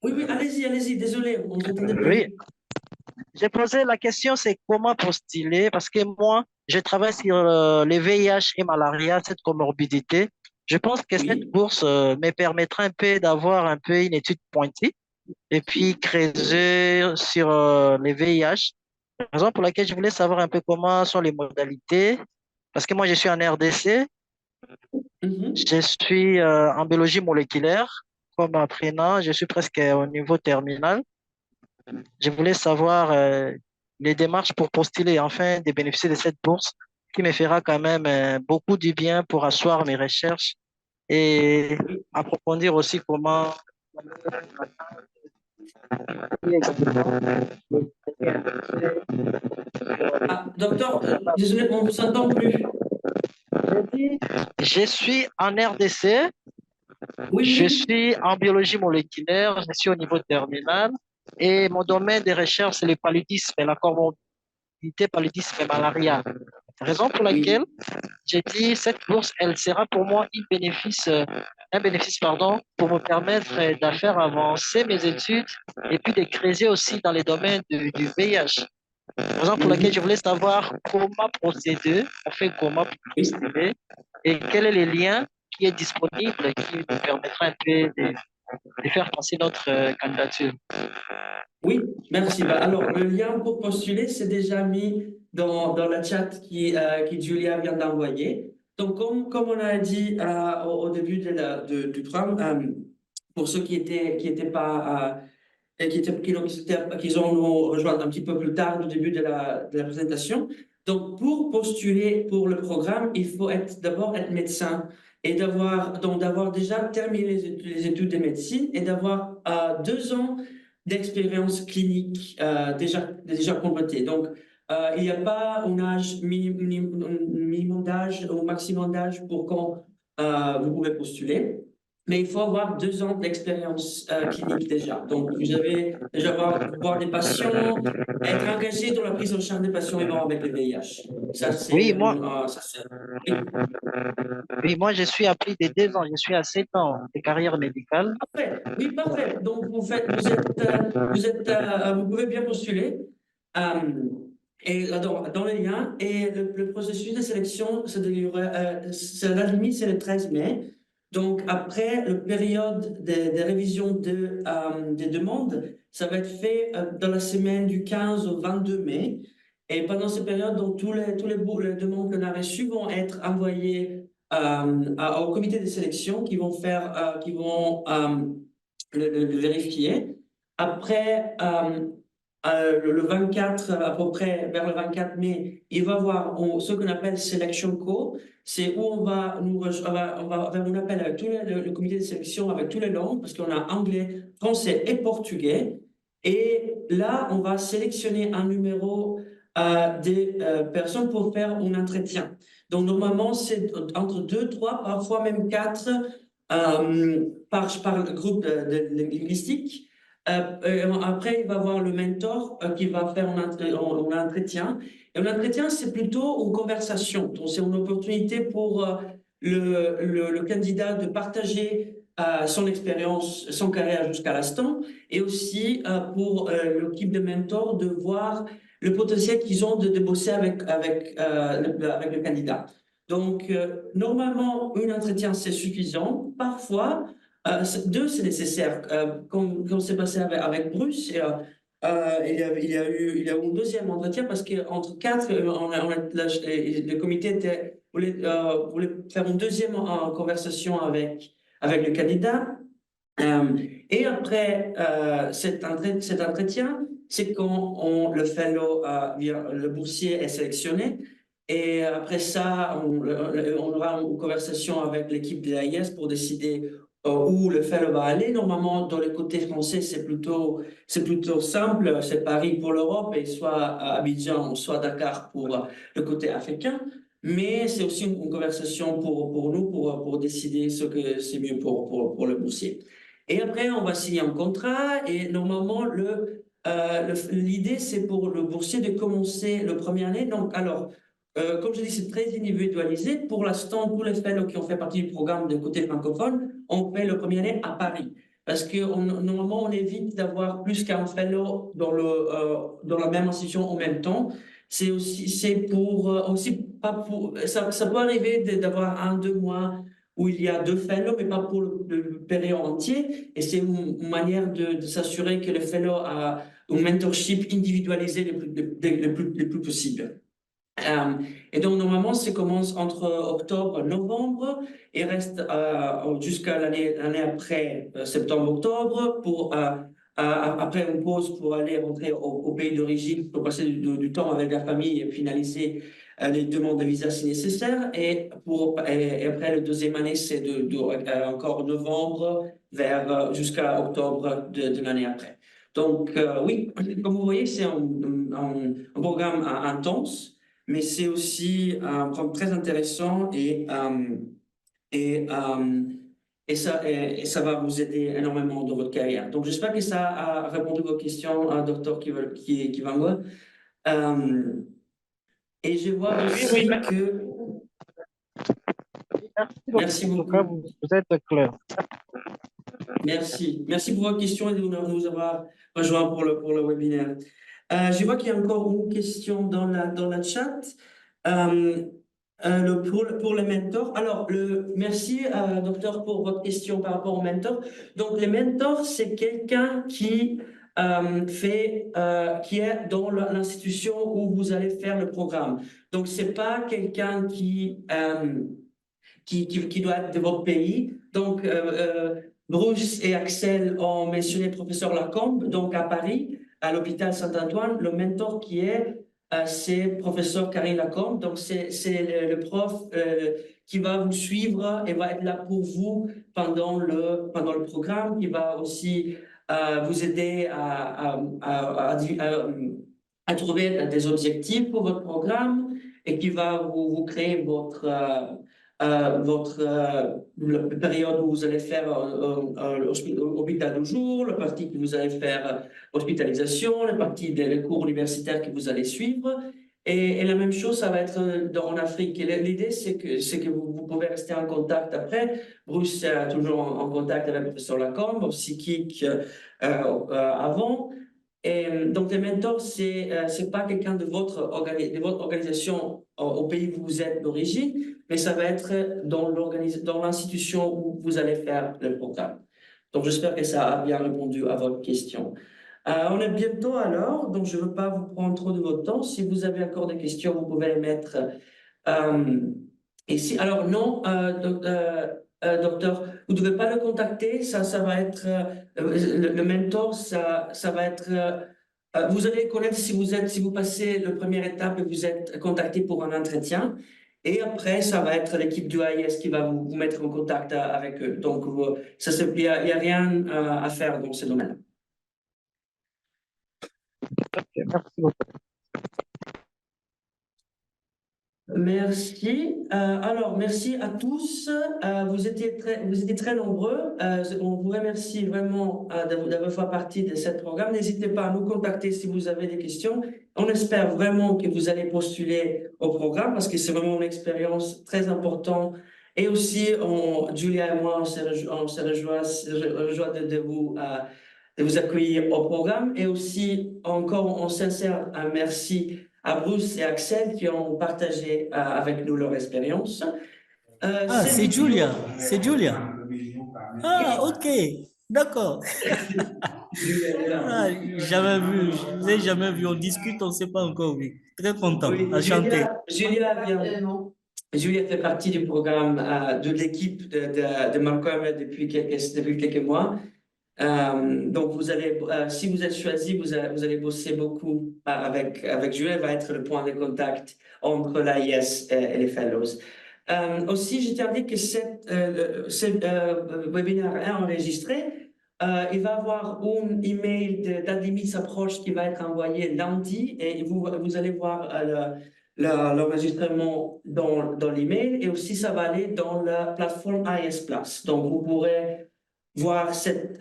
Oui, oui, allez-y, désolé, on ne vous entendait Oui, plus. j'ai posé la question, c'est comment postuler? Parce que moi, je travaille sur les VIH et malaria, cette comorbidité. Je pense que cette Oui. bourse me permettra un peu d'avoir un peu une étude pointée et puis creuser sur les VIH. Raison pour laquelle je voulais savoir un peu comment sont les modalités. Parce que moi, je suis en RDC. Mhm. Je suis en biologie moléculaire comme apprenant. Je suis presque au niveau terminal. Je voulais savoir les démarches pour postuler enfin de bénéficier de cette bourse qui me fera quand même beaucoup du bien pour asseoir mes recherches et approfondir aussi comment. Ah, docteur, désolé, on ne vous entend plus. Je suis en RDC, Oui, je oui. suis en biologie moléculaire, je suis au niveau terminal et mon domaine de recherche, c'est le paludisme, la comorbidité paludisme et malaria. Raison pour Oui. laquelle j'ai dit cette bourse, elle sera pour moi un bénéfice pardon, pour me permettre de faire avancer mes études et puis de creuser aussi dans les domaines du VIH. Raison pour laquelle je voulais savoir comment procéder, on fait comment pour Oui. postuler et quel est le lien qui est disponible qui nous permettra un peu de faire passer notre candidature. Oui, merci. Bah, alors, le lien pour postuler, c'est déjà mis dans la chat qui Julia vient d'envoyer. Donc, comme on a dit au début du programme, pour ceux qui étaient pas, et qui ont nous rejoint un petit peu plus tard au début de la présentation. Donc, pour postuler pour le programme, il faut d'abord être médecin et d'avoir déjà terminé les études de médecine et d'avoir 2 ans d'expérience clinique déjà complétée. Donc, il n'y a pas un âge minimum d'âge ou maximum d'âge pour quand vous pouvez postuler. Mais il faut avoir 2 ans d'expérience clinique déjà. Donc, vous avez déjà voir des patients, être engagé dans la prise en charge des patients vivant avec le VIH. Ça, Oui, c'est... moi, Oui. oui, moi, je suis à plus de 2 ans, je suis à 7 ans de carrière médicale. Parfait. Oui, parfait. Donc, vous pouvez bien postuler. Et dans le lien, et le processus de sélection, la limite, c'est le 13 mai. Donc, après la période de révision des demandes, ça va être fait dans la semaine du 15 au 22 mai. Et pendant cette période, donc, les demandes qu'on a reçues vont être envoyées au comité de sélection qui vont le vérifier. Après, le 24, à peu près vers le 24 mai, il va y avoir ce qu'on appelle Selection Call. C'est où on va faire un appel avec le comité de sélection avec toutes les langues, parce qu'on a anglais, français et portugais. Et là, on va sélectionner un numéro des personnes pour faire un entretien. Donc, normalement, c'est entre 2, 3, parfois même 4 par groupe de linguistique. Après, il va y avoir le mentor qui va faire un entretien. Et un entretien, c'est plutôt une conversation. Donc, c'est une opportunité pour le candidat de partager son expérience, son carrière jusqu'à l'instant, et aussi pour l'équipe de mentors de voir le potentiel qu'ils ont de bosser avec le candidat. Donc, normalement, un entretien, c'est suffisant. Parfois, 2, c'est nécessaire. Comme c'est passé avec Bruce, il y a eu un deuxième entretien parce qu'entre 4, le comité voulait faire une deuxième conversation avec le candidat. Et après cet entretien, c'est quand le fellow, le boursier est sélectionné. Et après ça, on aura une conversation avec l'équipe de l'AIS pour décider où le fellow va aller. Normalement, dans le côté français, c'est plutôt simple. C'est Paris pour l'Europe et soit à Abidjan, soit Dakar pour le côté africain. Mais c'est aussi une conversation pour nous, pour décider ce que c'est mieux pour le boursier. Et après, on va signer un contrat et normalement, l'idée, c'est pour le boursier de commencer le premier année. Donc, alors, comme je dis, c'est très individualisé. Pour l'instant, tous les fellows qui ont fait partie du programme de côté francophone ont fait le premier année à Paris. Parce que normalement, on évite d'avoir plus qu'un fellow dans la même institution en même temps. C'est pour aussi pas pour ça peut arriver d'avoir 1, 2 mois où il y a 2 fellows, mais pas pour le période entier. Et c'est une manière de s'assurer que le fellow a un mentorship individualisé le plus possible. Et donc, normalement, ça commence entre octobre et novembre et reste jusqu'à l'année après, septembre-octobre, après une pause pour aller rentrer au pays d'origine, pour passer du temps avec la famille et finaliser les demandes de visa si nécessaire. Et après, la deuxième année, c'est encore novembre jusqu'à octobre de l'année après. Donc, oui, comme vous voyez, c'est un programme intense, mais c'est aussi un programme très intéressant et, euh, ça va vous aider énormément dans votre carrière. Donc, j'espère que ça a répondu à vos questions, Dr. Kivangwa. Et je vois Oui, aussi oui, que... Merci en tout cas, beaucoup. vous êtes clair. Merci. Merci pour votre question et de nous avoir rejoints pour le webinaire. Je vois qu'il y a encore une question dans la chat. Pour le mentor. Alors, merci, docteur, pour votre question par rapport au mentor. Donc, le mentor, c'est quelqu'un qui qui est dans l'institution où vous allez faire le programme. Donc, c'est pas quelqu'un qui doit être de votre pays. Donc, Bruce et Axel ont mentionné professeur Lacombe, donc à Paris, à l'hôpital Saint-Antoine. Le mentor qui est, c'est professeur Karine Lacombe. Donc, c'est le prof qui va vous suivre et va être là pour vous pendant le programme, qui va aussi vous aider à trouver des objectifs pour votre programme et qui va vous créer la période où vous allez faire hôpital de jour, la partie que vous allez faire hospitalisation, la partie des cours universitaires que vous allez suivre. Et la même chose, ça va être en Afrique. Et l'idée, c'est que vous pouvez rester en contact après. Bruce est toujours en contact avec le professeur Lacombe, psychique avant. Et donc, les mentors, c'est pas quelqu'un de votre organisation au pays où vous êtes d'origine, mais ça va être dans l'institution où vous allez faire le programme. Donc, j'espère que ça a bien répondu à votre question. On est bientôt à l'heure, donc je ne veux pas vous prendre trop de votre temps. Si vous avez encore des questions, vous pouvez les mettre ici. Alors, non, docteur, vous ne devez pas le contacter. Ça va être le mentor, ça va être. Vous allez connaître si vous passez la première étape et vous êtes contacté pour un entretien. Et après, ça va être l'équipe du AIS qui va vous mettre en contact avec eux. Donc, il n'y a rien à faire dans ce domaine-là. Ok, merci beaucoup. Merci. Alors, merci à tous. Vous étiez très nombreux. On vous remercie vraiment d'avoir fait partie de ce programme. N'hésitez pas à nous contacter si vous avez des questions. On espère vraiment que vous allez postuler au programme parce que c'est vraiment une expérience très importante. Et aussi, Julia et moi, on se rejoint de vous accueillir au programme. Et aussi, encore, on sincère merci à Bruce et Axel qui ont partagé avec nous leur expérience. Ah, Cette c'est vidéo- Julia. C'est Julia. Ah, ok. D'accord. Ah, jamais vu. Je vous ai jamais vu. On discute, on ne s'est pas encore vu. Très content. Oui, Enchanté. Julia fait partie du programme de l'équipe de Malcolm depuis quelques mois. Donc, si vous êtes choisi, vous allez bosser beaucoup avec Julia. Elle va être le point de contact entre l'AIS et les fellows. Aussi, je tiens à dire que ce webinaire est enregistré. Il va y avoir un email de date limite s'approche qui va être envoyé lundi et vous allez voir l'enregistrement dans l'email et aussi ça va aller dans la plateforme AIS Plus. Donc, vous pourrez voir cette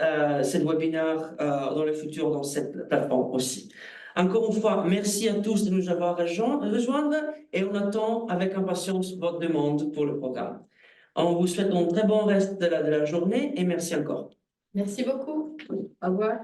webinaire dans le futur dans cette plateforme aussi. Encore une fois, merci à tous de nous avoir rejoints et on attend avec impatience votre demande pour le programme. On vous souhaite un très bon reste de la journée et merci encore. Merci beaucoup. Au revoir.